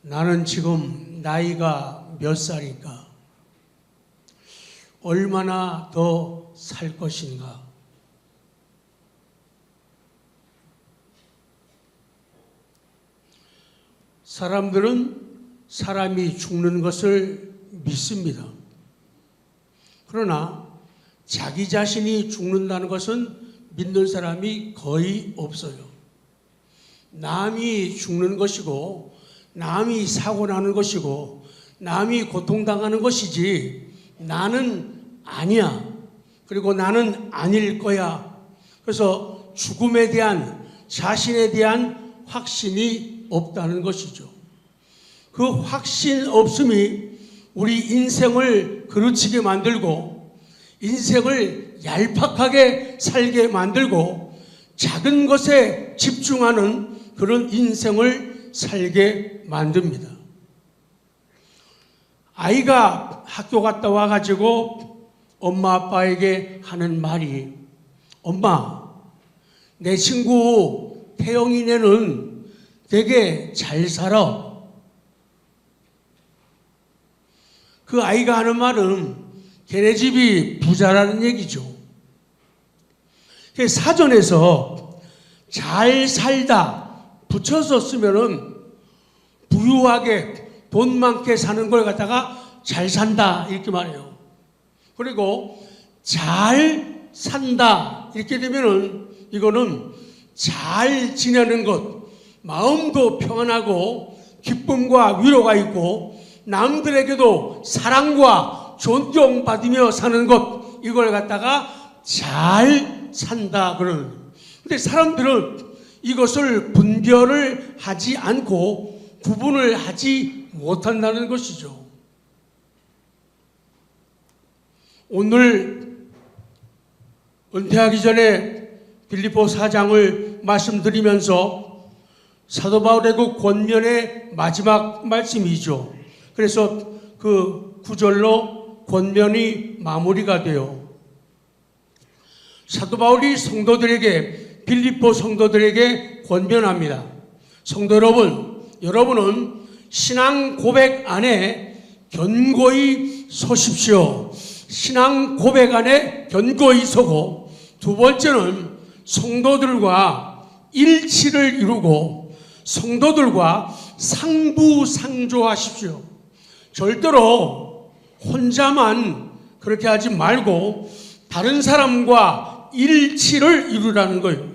나는 지금 나이가 몇 살인가? 얼마나 더 살 것인가? 사람들은 사람이 죽는 것을 믿습니다. 그러나 자기 자신이 죽는다는 것은 믿는 사람이 거의 없어요. 남이 죽는 것이고 남이 사고 나는 것이고 남이 고통당하는 것이지 나는 아니야. 그리고 나는 아닐 거야. 그래서 죽음에 대한 자신에 대한 확신이 없다는 것이죠. 그 확신 없음이 우리 인생을 그르치게 만들고 인생을 얄팍하게 살게 만들고 작은 것에 집중하는 그런 인생을 살게 만듭니다. 아이가 학교 갔다 와가지고 엄마 아빠에게 하는 말이 엄마, 내 친구 태영이네는 되게 잘 살아. 그 아이가 하는 말은 걔네 집이 부자라는 얘기죠. 사전에서 잘 살다 붙여서 쓰면은 부유하게 돈 많게 사는 걸 갖다가 잘 산다 이렇게 말해요. 그리고 잘 산다 이렇게 되면은 이거는 잘 지내는 것, 마음도 평안하고 기쁨과 위로가 있고 남들에게도 사랑과 존경받으며 사는 것, 이걸 갖다가 잘 산다 그러는 거예요. 근데 사람들은 이것을 분별을 하지 않고 구분을 하지 못한다는 것이죠. 오늘 은퇴하기 전에 빌립보 4장을 말씀드리면서 사도 바울의 그 권면의 마지막 말씀이죠. 그래서 그 구절로 권면이 마무리가 돼요. 사도 바울이 성도들에게, 빌립보 성도들에게 권면합니다. 성도 여러분, 여러분은 신앙 고백 안에 견고히 서십시오. 신앙 고백 안에 견고히 서고, 두 번째는 성도들과 일치를 이루고 성도들과 상부상조하십시오. 절대로 혼자만 그렇게 하지 말고 다른 사람과 일치를 이루라는 거예요.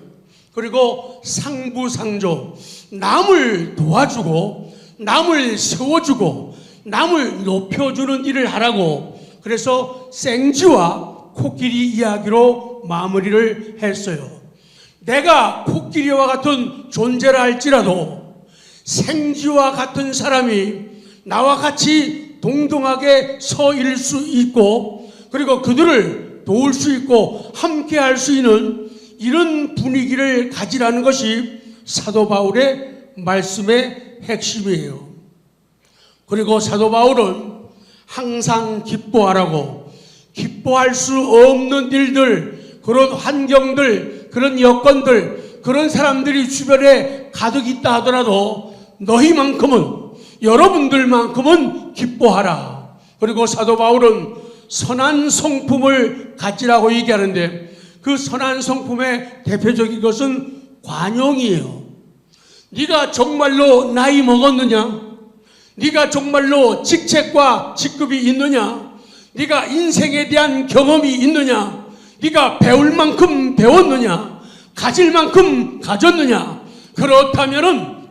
그리고 상부상조, 남을 도와주고 남을 세워주고 남을 높여주는 일을 하라고. 그래서 생쥐와 코끼리 이야기로 마무리를 했어요. 내가 코끼리와 같은 존재라 할지라도 생쥐와 같은 사람이 나와 같이 동등하게 서일 수 있고 그리고 그들을 도울 수 있고 함께 할 수 있는 이런 분위기를 가지라는 것이 사도 바울의 말씀의 핵심이에요. 그리고 사도 바울은 항상 기뻐하라고, 기뻐할 수 없는 일들, 그런 환경들, 그런 여건들, 그런 사람들이 주변에 가득 있다 하더라도 너희만큼은, 여러분들만큼은 기뻐하라. 그리고 사도 바울은 선한 성품을 가지라고 얘기하는데 그 선한 성품의 대표적인 것은 관용이에요. 네가 정말로 나이 먹었느냐? 네가 정말로 직책과 직급이 있느냐? 네가 인생에 대한 경험이 있느냐? 네가 배울 만큼 배웠느냐? 가질 만큼 가졌느냐? 그렇다면은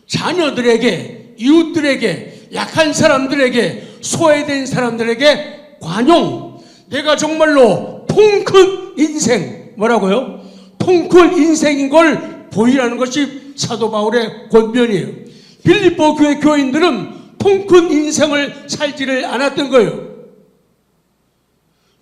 자녀들에게, 이웃들에게, 약한 사람들에게, 소외된 사람들에게 관용, 내가 정말로 통큰 인생, 뭐라고요? 통큰 인생인 걸 보이라는 것이 사도 바울의 권면이에요. 빌립보 교회 교인들은 통큰 인생을 살지를 않았던 거예요.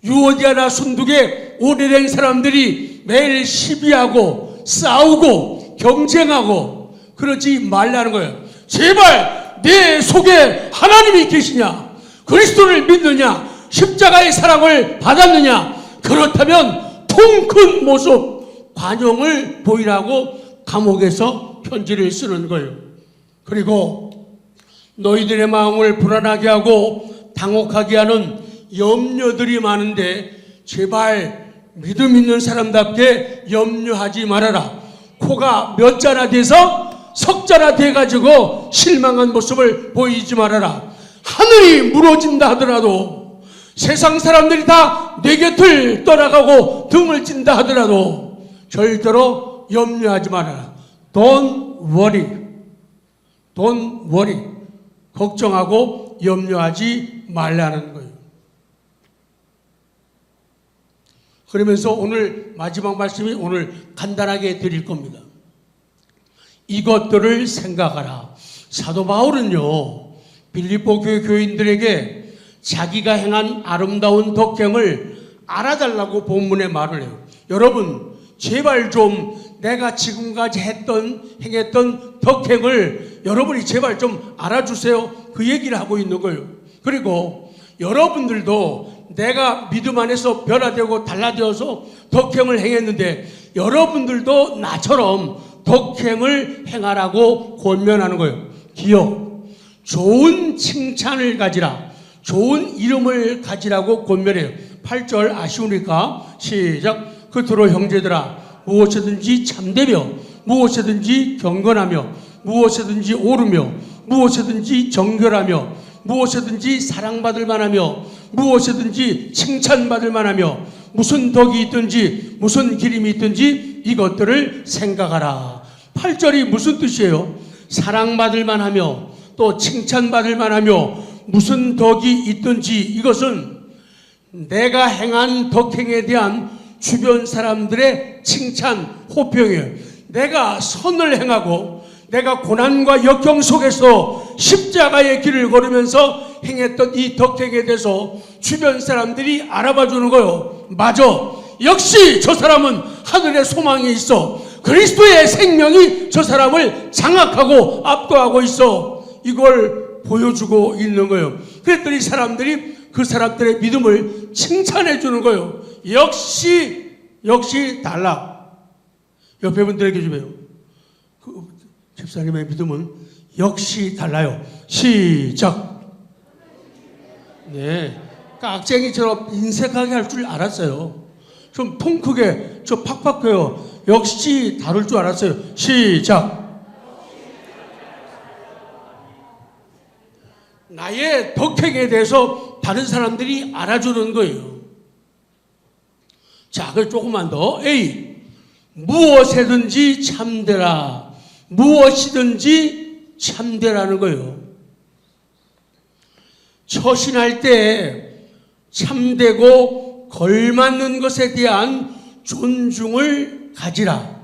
유오디아나 순두계 오래된 사람들이 매일 시비하고 싸우고 경쟁하고 그러지 말라는 거예요. 제발 내 속에 하나님이 계시냐? 그리스도를 믿느냐? 십자가의 사랑을 받았느냐? 그렇다면 통큰 모습, 관용을 보이라고 감옥에서 편지를 쓰는 거예요. 그리고 너희들의 마음을 불안하게 하고 당혹하게 하는 염려들이 많은데 제발 믿음 있는 사람답게 염려하지 말아라. 코가 몇 자나 돼서 석 자나 돼가지고 실망한 모습을 보이지 말아라. 하늘이 무너진다 하더라도, 세상 사람들이 다 내 곁을 떠나가고 등을 찐다 하더라도 절대로 염려하지 말아라. Don't worry. Don't worry. 걱정하고 염려하지 말라는 거예요. 그러면서 오늘 마지막 말씀이 오늘 간단하게 드릴 겁니다. 이것들을 생각하라. 사도 바울은요, 빌립보 교회 교인들에게 자기가 행한 아름다운 덕행을 알아달라고 본문에 말을 해요. 여러분, 제발 좀 내가 지금까지 행했던 덕행을 여러분이 제발 좀 알아주세요. 그 얘기를 하고 있는 거예요. 그리고 여러분들도 내가 믿음 안에서 변화되고 달라되어서 덕행을 행했는데 여러분들도 나처럼 덕행을 행하라고 권면하는 거예요. 기억, 좋은 칭찬을 가지라. 좋은 이름을 가지라고 권면해요. 8절 아쉬우니까 시작. 그토록 형제들아, 무엇이든지 참되며 무엇이든지 경건하며 무엇이든지 옳으며 무엇이든지 정결하며 무엇이든지 사랑받을 만하며 무엇이든지 칭찬받을 만하며 무슨 덕이 있든지 무슨 기림이 있든지 이것들을 생각하라. 8절이 무슨 뜻이에요? 사랑받을 만하며 또 칭찬받을 만하며 무슨 덕이 있든지, 이것은 내가 행한 덕행에 대한 주변 사람들의 칭찬, 호평이에요. 내가 선을 행하고 내가 고난과 역경 속에서 십자가의 길을 걸으면서 행했던 이 덕행에 대해서 주변 사람들이 알아봐 주는 거예요. 맞아, 역시 저 사람은 하늘의 소망이 있어. 그리스도의 생명이 저 사람을 장악하고 압도하고 있어. 이걸 보여주고 있는 거예요. 그랬더니 사람들이 그 사람들의 믿음을 칭찬해 주는 거예요. 역시 달라. 옆에 분들에게 좀 해요. 그 집사님의 믿음은 역시 달라요. 시작. 네, 깍쟁이처럼 인색하게 할 줄 알았어요. 좀 통 크게, 좀 팍팍해요. 역시 다를 줄 알았어요. 시작. 나의 덕행에 대해서 다른 사람들이 알아주는 거예요. 자, 그럼 조금만 더. A. 무엇이든지 참되라. 무엇이든지 참되라는 거예요. 처신할 때 참되고 걸맞는 것에 대한 존중을 가지라.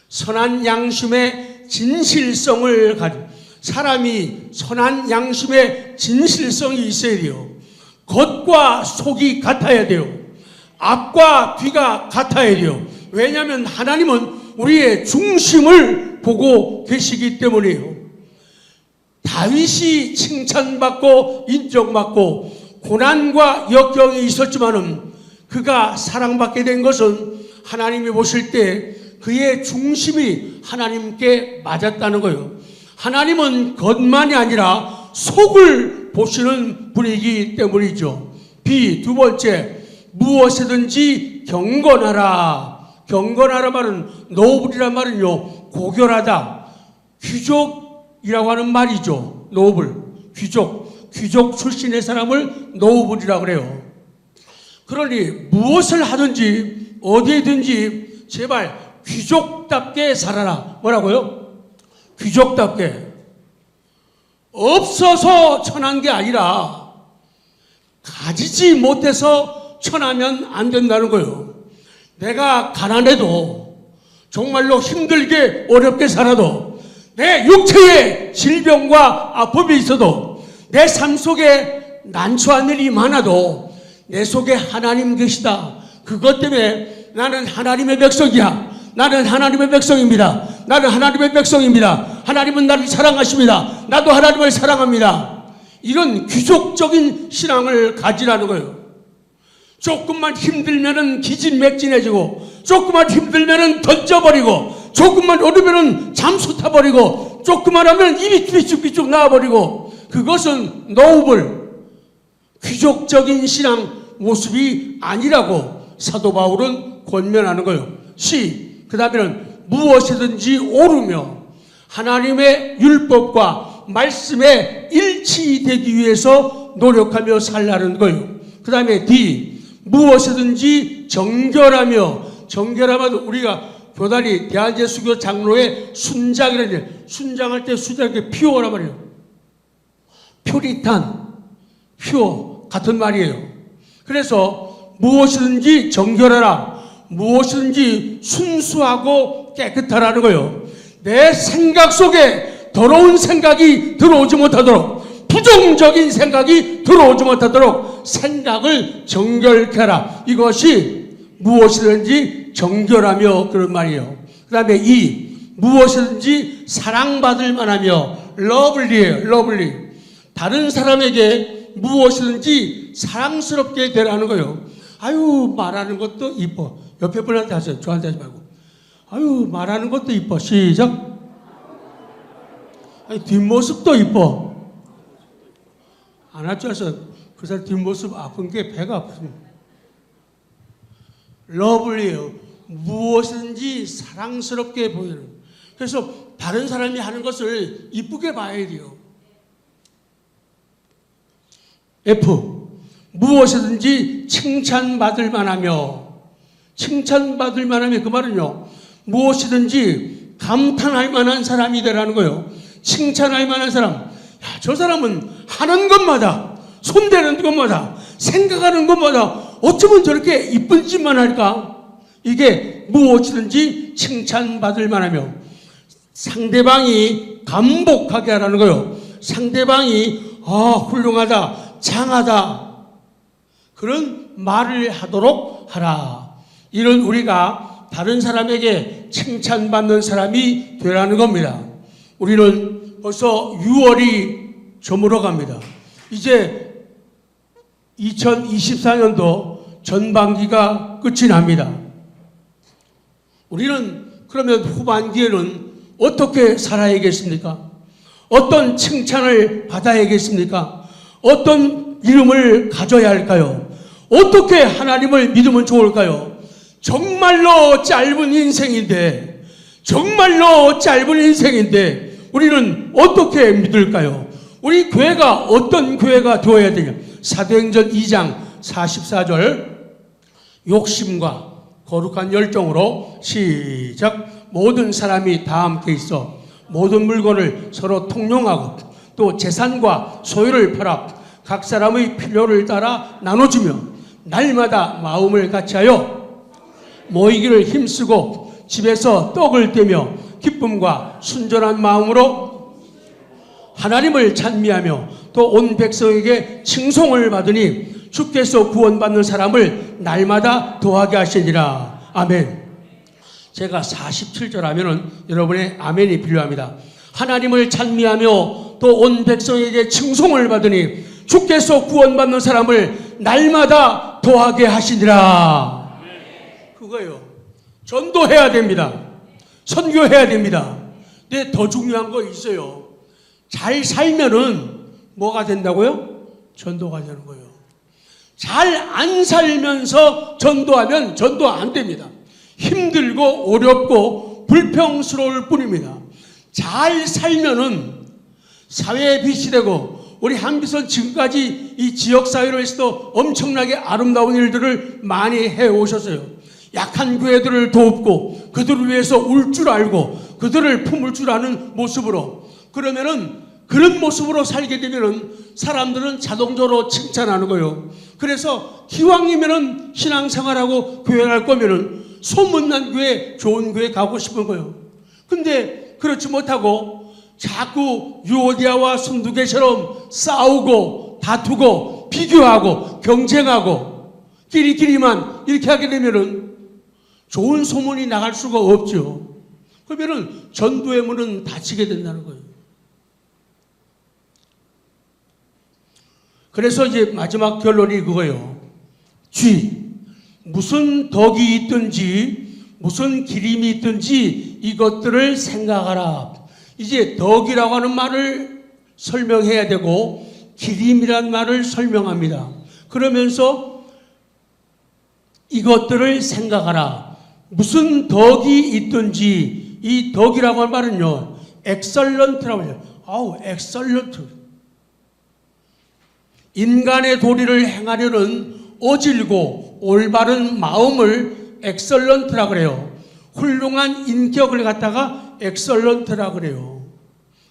선한 양심의 진실성을 가지라. 사람이 선한 양심의 진실성이 있어야 돼요. 겉과 속이 같아야 돼요. 앞과 뒤가 같아야 돼요. 왜냐하면 하나님은 우리의 중심을 보고 계시기 때문이에요. 다윗이 칭찬받고 인정받고 고난과 역경이 있었지만은 그가 사랑받게 된 것은 하나님이 보실 때 그의 중심이 하나님께 맞았다는 거예요. 하나님은 겉만이 아니라 속을 보시는 분이기 때문이죠. B. 두 번째, 무엇이든지 경건하라. 경건하라 말은, 노블이란 말은요, 고결하다, 귀족이라고 하는 말이죠. 노블, 귀족 출신의 사람을 노블이라고 그래요. 그러니 무엇을 하든지 어디든지 제발 귀족답게 살아라. 뭐라고요? 귀족답게. 없어서 천한 게 아니라 가지지 못해서 천하면 안 된다는 거예요. 내가 가난해도 정말로 힘들게 어렵게 살아도 내 육체에 질병과 아픔이 있어도 내 삶 속에 난처한 일이 많아도 내 속에 하나님 계시다. 그것 때문에 나는 하나님의 백성이야. 나는 하나님의 백성입니다. 나는 하나님의 백성입니다. 하나님은 나를 사랑하십니다. 나도 하나님을 사랑합니다. 이런 귀족적인 신앙을 가지라는 거예요. 조금만 힘들면은 기진맥진해지고, 조금만 힘들면은 던져버리고, 조금만 어려우면은 잠수 타버리고, 조그만 하면 입이 삐쭉삐쭉 나와버리고, 그것은 노블, 귀족적인 신앙 모습이 아니라고 사도 바울은 권면하는 거예요. 그 다음에는 무엇이든지 오르며 하나님의 율법과 말씀에 일치되기 위해서 노력하며 살라는 거예요. 그 다음에 무엇이든지 정결하며, 정결하면 우리가 교단이 대한제수교 장로의 순장이라는, 순장할 때 순장이 피오란 말이에요. 퓨리탄, 퓨어 같은 말이에요. 그래서 무엇이든지 정결하라, 무엇이든지 순수하고 깨끗하라는 거예요. 내 생각 속에 더러운 생각이 들어오지 못하도록, 부정적인 생각이 들어오지 못하도록 생각을 정결케 하라. 이것이 무엇이든지 정결하며, 그런 말이에요. 그 다음에 무엇이든지 사랑받을 만하며, 러블리예요. 러블리. 다른 사람에게 무엇이든지 사랑스럽게 되라는 거예요. 아유, 말하는 것도 이뻐. 옆에 분한테 하세요. 저한테 하지 말고. 아유, 말하는 것도 이뻐. 시작. 아니, 뒷모습도 이뻐. 안 할 줄 알았어. 그 사람 뒷모습 아픈 게 배가 아프습니다. 러블리예요. 무엇이든지 사랑스럽게 보이는. 그래서 다른 사람이 하는 것을 이쁘게 봐야 돼요. 무엇이든지 칭찬받을 만하며, 칭찬받을 만하며, 그 말은요, 무엇이든지 감탄할 만한 사람이 되라는 거예요. 칭찬할 만한 사람. 야, 저 사람은 하는 것마다, 손대는 것마다, 생각하는 것마다 어쩌면 저렇게 이쁜 짓만 할까? 이게 무엇이든지 칭찬받을 만하며, 상대방이 감복하게 하라는 거예요. 상대방이 훌륭하다, 장하다, 그런 말을 하도록 하라. 이런 우리가 다른 사람에게 칭찬받는 사람이 되라는 겁니다. 우리는 벌써 6월이 저물어 갑니다. 이제 2024년도 전반기가 끝이 납니다. 우리는 그러면 후반기에는 어떻게 살아야겠습니까? 어떤 칭찬을 받아야겠습니까? 어떤 이름을 가져야 할까요? 어떻게 하나님을 믿으면 좋을까요? 정말로 짧은 인생인데, 정말로 짧은 인생인데 우리는 어떻게 믿을까요? 우리 교회가 어떤 교회가 되어야 되냐? 사도행전 2장 44절, 욕심과 거룩한 열정으로 시작. 모든 사람이 다 함께 있어 모든 물건을 서로 통용하고 또 재산과 소유를 팔아 각 사람의 필요를 따라 나눠주며 날마다 마음을 같이하여 모이기를 힘쓰고 집에서 떡을 떼며 기쁨과 순전한 마음으로 하나님을 찬미하며 또 온 백성에게 칭송을 받으니 주께서 구원받는 사람을 날마다 더하게 하시니라. 아멘. 제가 47절 하면은 여러분의 아멘이 필요합니다. 하나님을 찬미하며 또 온 백성에게 칭송을 받으니 주께서 구원받는 사람을 날마다 더하게 하시니라. 그거예요. 전도해야 됩니다. 선교해야 됩니다. 근데 더 중요한 거 있어요. 잘 살면은 뭐가 된다고요? 전도가 되는 거예요. 잘 안 살면서 전도하면 전도 안 됩니다. 힘들고 어렵고 불평스러울 뿐입니다. 잘 살면은 사회에 빛이 되고, 우리 한비선 지금까지 이 지역사회로 해서도 엄청나게 아름다운 일들을 많이 해오셨어요. 약한 교회들을 돕고 그들을 위해서 울 줄 알고 그들을 품을 줄 아는 모습으로, 그러면은 그런 모습으로 살게 되면은 사람들은 자동적으로 칭찬하는 거예요. 그래서 기왕이면은 신앙생활하고 교회 갈 거면은 소문난 교회, 좋은 교회 가고 싶은 거예요. 근데 그렇지 못하고 자꾸 유오디아와 순두개처럼 싸우고 다투고 비교하고 경쟁하고 끼리끼리만 이렇게 하게 되면은 좋은 소문이 나갈 수가 없죠. 그러면은 전도의 문은 닫히게 된다는 거예요. 그래서 이제 마지막 결론이 그거예요. 무슨 덕이 있든지 무슨 기림이 있든지 이것들을 생각하라. 이제 덕이라고 하는 말을 설명해야 되고 기림이란 말을 설명합니다. 그러면서 이것들을 생각하라. 무슨 덕이 있든지 이 덕이라고 하는 말은요, 엑설런트라고 해요. 엑설런트. 인간의 도리를 행하려는 어질고 올바른 마음을 엑설런트라고 그래요. 훌륭한 인격을 갖다가 엑설런트라고 그래요.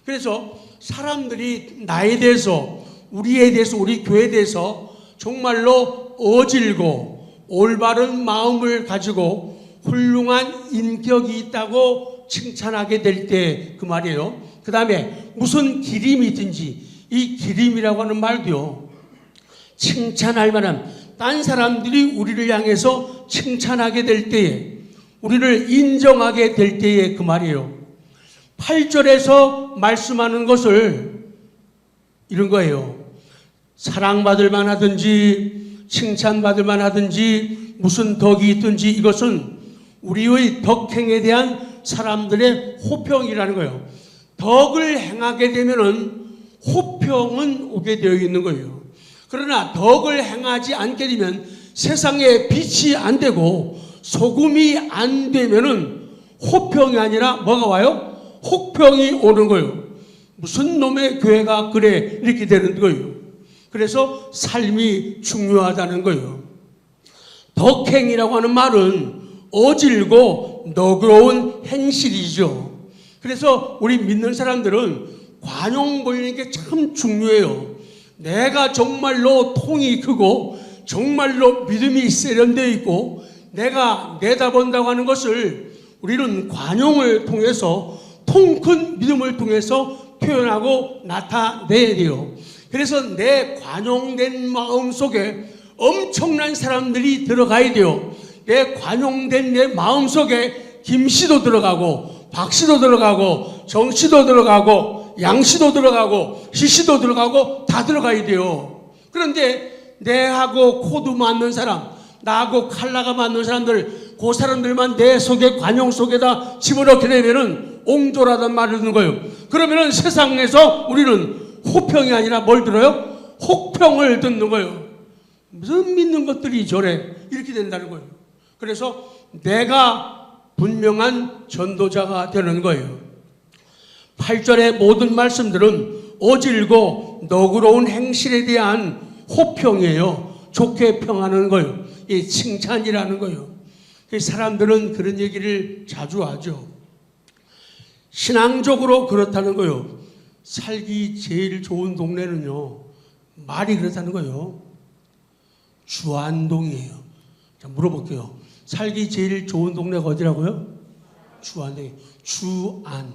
그래서 사람들이 나에 대해서, 우리에 대해서, 우리 교회에 대해서 정말로 어질고 올바른 마음을 가지고 훌륭한 인격이 있다고 칭찬하게 될 때 그 말이에요. 그 다음에 무슨 기림이 있든지 이 기림이라고 하는 말도요, 칭찬할 만한, 딴 사람들이 우리를 향해서 칭찬하게 될 때에, 우리를 인정하게 될 때에 그 말이에요. 8절에서 말씀하는 것을 이런 거예요. 사랑받을 만하든지 칭찬받을 만하든지 무슨 덕이 있든지 이것은 우리의 덕행에 대한 사람들의 호평이라는 거예요. 덕을 행하게 되면은 호평은 오게 되어 있는 거예요. 그러나 덕을 행하지 않게 되면 세상에 빛이 안 되고 소금이 안 되면은 호평이 아니라 뭐가 와요? 혹평이 오는 거예요. 무슨 놈의 교회가 그래, 이렇게 되는 거예요. 그래서 삶이 중요하다는 거예요. 덕행이라고 하는 말은 어질고 너그러운 행실이죠. 그래서 우리 믿는 사람들은 관용 보이는 게 참 중요해요. 내가 정말로 통이 크고 정말로 믿음이 세련되어 있고 내가 내다본다고 하는 것을 우리는 관용을 통해서, 통 큰 믿음을 통해서 표현하고 나타내야 돼요. 그래서 내 관용된 마음 속에 엄청난 사람들이 들어가야 돼요. 내 관용된 내 마음 속에 김씨도 들어가고 박씨도 들어가고 정씨도 들어가고 양씨도 들어가고 시씨도 들어가고 다 들어가야 돼요. 그런데 내하고 코드 맞는 사람, 나하고 칼라가 맞는 사람들, 그 사람들만 내 속에, 관용 속에다 집어넣게 되면은 옹졸하단 말을 듣는 거예요. 그러면은 세상에서 우리는 호평이 아니라 뭘 들어요? 혹평을 듣는 거예요. 무슨 믿는 것들이 저래, 이렇게 된다는 거예요. 그래서 내가 분명한 전도자가 되는 거예요. 8절의 모든 말씀들은 어질고 너그러운 행실에 대한 호평이에요. 좋게 평하는 거예요. 이 칭찬이라는 거예요. 사람들은 그런 얘기를 자주 하죠. 신앙적으로 그렇다는 거예요. 살기 제일 좋은 동네는요, 말이 그렇다는 거예요. 주안동이에요. 자, 물어볼게요. 살기 제일 좋은 동네가 어디라고요? 주안동이에요. 주안.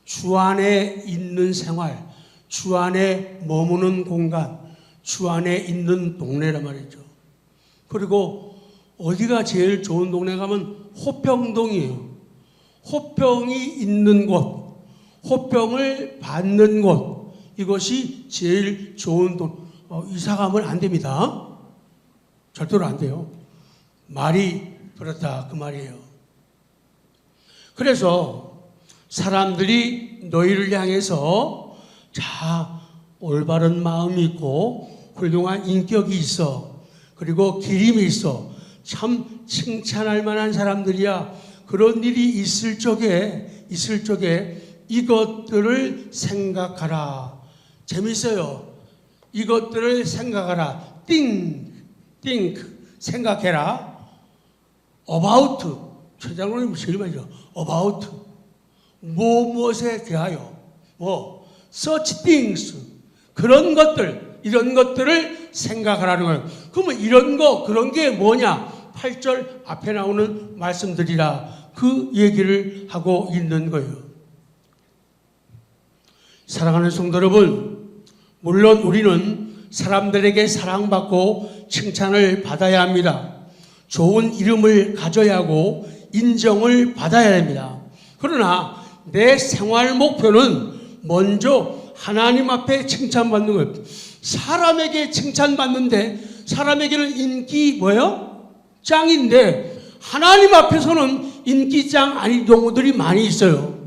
주안에 있는 생활, 주안에 머무는 공간, 주안에 있는 동네란 말이죠. 그리고 어디가 제일 좋은 동네 가면 호평동이에요. 호평이 있는 곳, 호평을 받는 곳, 이것이 제일 좋은 동. 이사 가면 안 됩니다. 절대로 안 돼요. 말이 그렇다, 그 말이에요. 그래서 사람들이 너희를 향해서 자, 올바른 마음이 있고 훌륭한 인격이 있어, 그리고 기림이 있어, 참 칭찬할 만한 사람들이야. 그런 일이 있을 적에 이것들을 생각하라. 재밌어요. 이것들을 생각하라. think, 생각해라. about, 최장로님 제일 많이죠. about, 무엇에 대하여, such things, 그런 것들, 이런 것들을 생각하라는 거예요. 그러면 이런 거, 그런 게 뭐냐? 8절 앞에 나오는 말씀들이라, 그 얘기를 하고 있는 거예요. 사랑하는 성도 여러분, 물론 우리는 사람들에게 사랑받고 칭찬을 받아야 합니다. 좋은 이름을 가져야 하고 인정을 받아야 됩니다. 그러나 내 생활 목표는 먼저 하나님 앞에 칭찬받는 거예요. 사람에게 칭찬받는데, 사람에게는 인기 뭐예요? 짱인데 하나님 앞에서는 인기짱 아닌 경우들이 많이 있어요.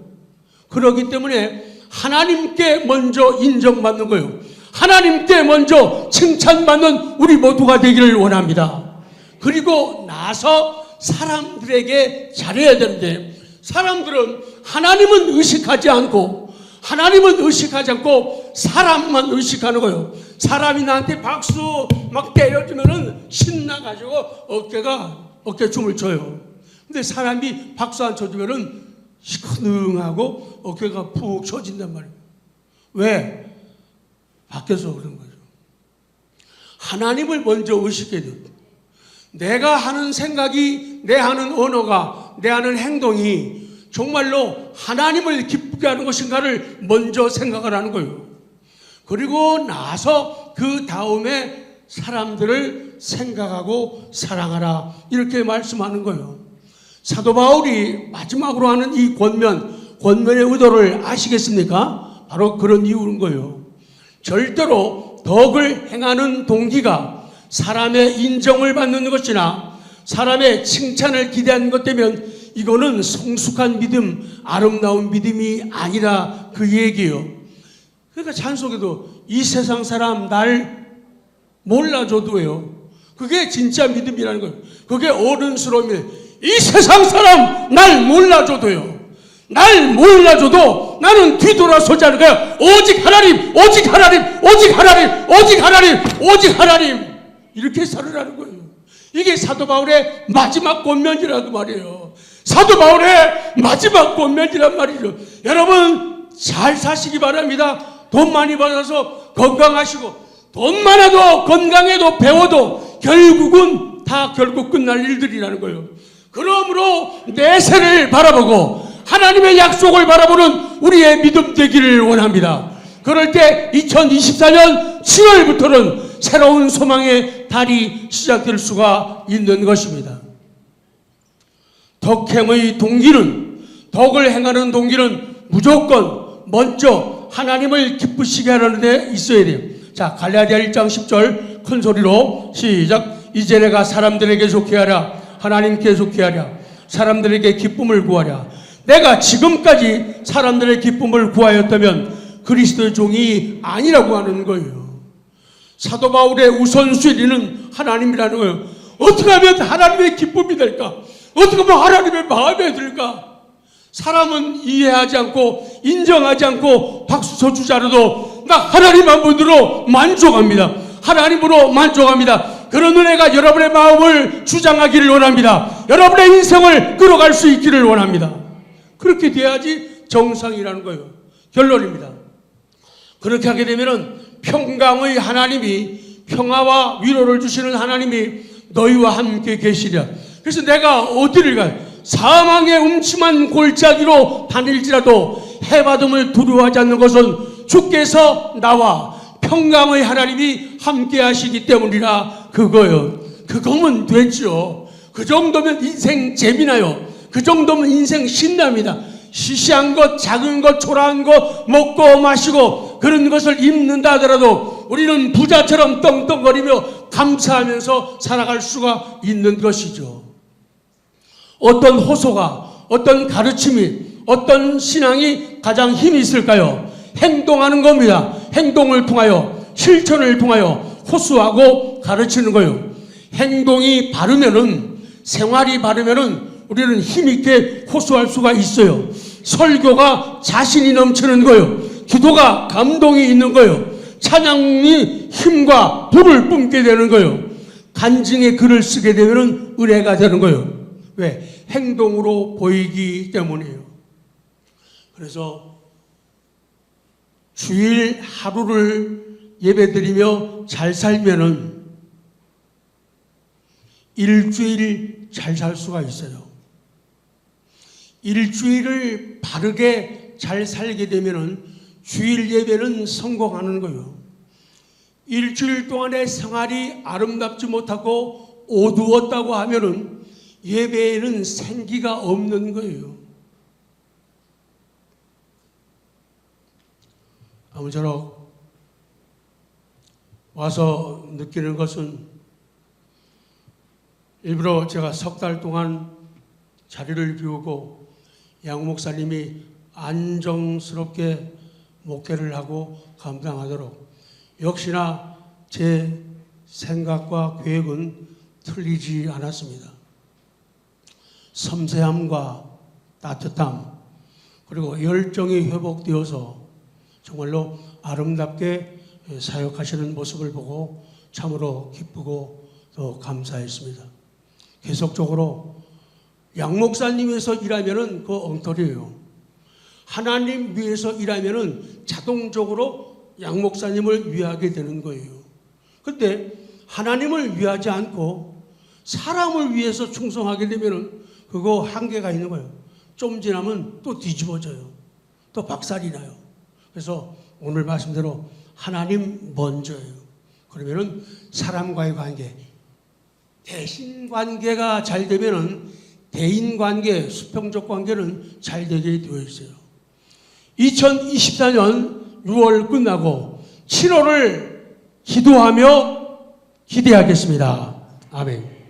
그렇기 때문에 하나님께 먼저 인정받는 거예요. 하나님께 먼저 칭찬받는 우리 모두가 되기를 원합니다. 그리고 나서 사람들에게 잘해야 되는데, 사람들은 하나님은 의식하지 않고 사람만 의식하는 거예요. 사람이 나한테 박수 막 때려주면은 신나가지고 어깨춤을 춰요. 근데 사람이 박수 안 쳐주면은 시큰둥하고 어깨가 푹 처진단 말이에요. 왜? 밖에서 그런 거죠. 하나님을 먼저 의식해야 돼요. 내가 하는 생각이, 내 하는 언어가, 내 하는 행동이 정말로 하나님을 기쁘게 하는 것인가를 먼저 생각을 하는 거예요. 그리고 나서 그 다음에 사람들을 생각하고 사랑하라, 이렇게 말씀하는 거예요. 사도 바울이 마지막으로 하는 이 권면의 의도를 아시겠습니까? 바로 그런 이유인 거예요. 절대로 덕을 행하는 동기가 사람의 인정을 받는 것이나 사람의 칭찬을 기대하는 것 되면 이거는 성숙한 믿음, 아름다운 믿음이 아니라 그 얘기예요. 그러니까 찬송에도 이 세상 사람 날 몰라줘도요, 그게 진짜 믿음이라는 거예요. 그게 어른스러움이에요. 이 세상 사람 날 몰라줘도요, 날 몰라줘도 나는 뒤돌아서지 않을 거야. 오직 하나님, 오직 하나님, 오직 하나님, 오직 하나님, 오직 하나님, 이렇게 살으라는 거예요. 이게 사도 바울의 마지막 권면이라고 말이에요. 사도 바울의 마지막 권면이란 말이죠. 여러분 잘 사시기 바랍니다. 돈 많이 받아서 건강하시고, 돈 많아도 건강해도 배워도 결국은 다 결국 끝날 일들이라는 거예요. 그러므로 내세를 바라보고 하나님의 약속을 바라보는 우리의 믿음 되기를 원합니다. 그럴 때 2024년 7월부터는 새로운 소망의 달이 시작될 수가 있는 것입니다. 덕행의 동기는, 덕을 행하는 동기는 무조건 먼저 하나님을 기쁘시게 하는 데 있어야 돼요. 자, 갈라디아 1장 10절 큰 소리로 시작. 이제 내가 사람들에게 좋게 하랴, 하나님께 좋게 하랴, 사람들에게 기쁨을 구하랴. 내가 지금까지 사람들의 기쁨을 구하였다면 그리스도의 종이 아니라고 하는 거예요. 사도 바울의 우선순위는 하나님이라는 거예요. 어떻게 하면 하나님의 기쁨이 될까? 어떻게 하면 하나님의 마음에 들까? 사람은 이해하지 않고 인정하지 않고 박수 쳐주지 않아도 나 하나님 한 분으로 만족합니다. 하나님으로 만족합니다. 그런 은혜가 여러분의 마음을 주장하기를 원합니다. 여러분의 인생을 끌어갈 수 있기를 원합니다. 그렇게 돼야지 정상이라는 거예요. 결론입니다. 그렇게 하게 되면은 평강의 하나님이, 평화와 위로를 주시는 하나님이 너희와 함께 계시랴. 그래서 내가 어디를 가요? 사망의 음침한 골짜기로 다닐지라도 해받음을 두려워하지 않는 것은 주께서 나와 평강의 하나님이 함께 하시기 때문이라 그거요. 그거면 됐죠. 그 정도면 인생 재미나요. 그 정도면 인생 신납니다. 시시한 것, 작은 것, 초라한 것 먹고 마시고 그런 것을 입는다 하더라도 우리는 부자처럼 떵떵거리며 감사하면서 살아갈 수가 있는 것이죠. 어떤 호소가, 어떤 가르침이, 어떤 신앙이 가장 힘이 있을까요? 행동하는 겁니다. 행동을 통하여, 실천을 통하여 호소하고 가르치는 거예요. 행동이 바르면은, 생활이 바르면은 우리는 힘있게 호소할 수가 있어요. 설교가 자신이 넘치는 거예요. 기도가 감동이 있는 거예요. 찬양이 힘과 불을 뿜게 되는 거예요. 간증의 글을 쓰게 되면 은혜가 되는 거예요. 왜? 행동으로 보이기 때문이에요. 그래서 주일 하루를 예배드리며 잘 살면은 일주일 잘 살 수가 있어요. 일주일을 바르게 잘 살게 되면은 주일 예배는 성공하는 거예요. 일주일 동안의 생활이 아름답지 못하고 어두웠다고 하면은 예배에는 생기가 없는 거예요. 아무쪼록 와서 느끼는 것은 일부러 제가 석 달 동안 자리를 비우고 양 목사님이 안정스럽게 목회를 하고 감당하도록 역시나 제 생각과 계획은 틀리지 않았습니다. 섬세함과 따뜻함 그리고 열정이 회복되어서 정말로 아름답게 사역하시는 모습을 보고 참으로 기쁘고 또 감사했습니다. 계속적으로 양 목사님에서 일하면은 그 엉터리예요. 하나님 위해서 일하면은 자동적으로 양 목사님을 위하게 되는 거예요. 근데 하나님을 위하지 않고 사람을 위해서 충성하게 되면은 그거 한계가 있는 거예요. 좀 지나면 또 뒤집어져요. 또 박살이 나요. 그래서 오늘 말씀대로 하나님 먼저예요. 그러면은 사람과의 관계, 대신 관계가 잘 되면은 대인 관계, 수평적 관계는 잘 되게 되어 있어요. 2024년 6월 끝나고 7월을 기도하며 기대하겠습니다. 아멘.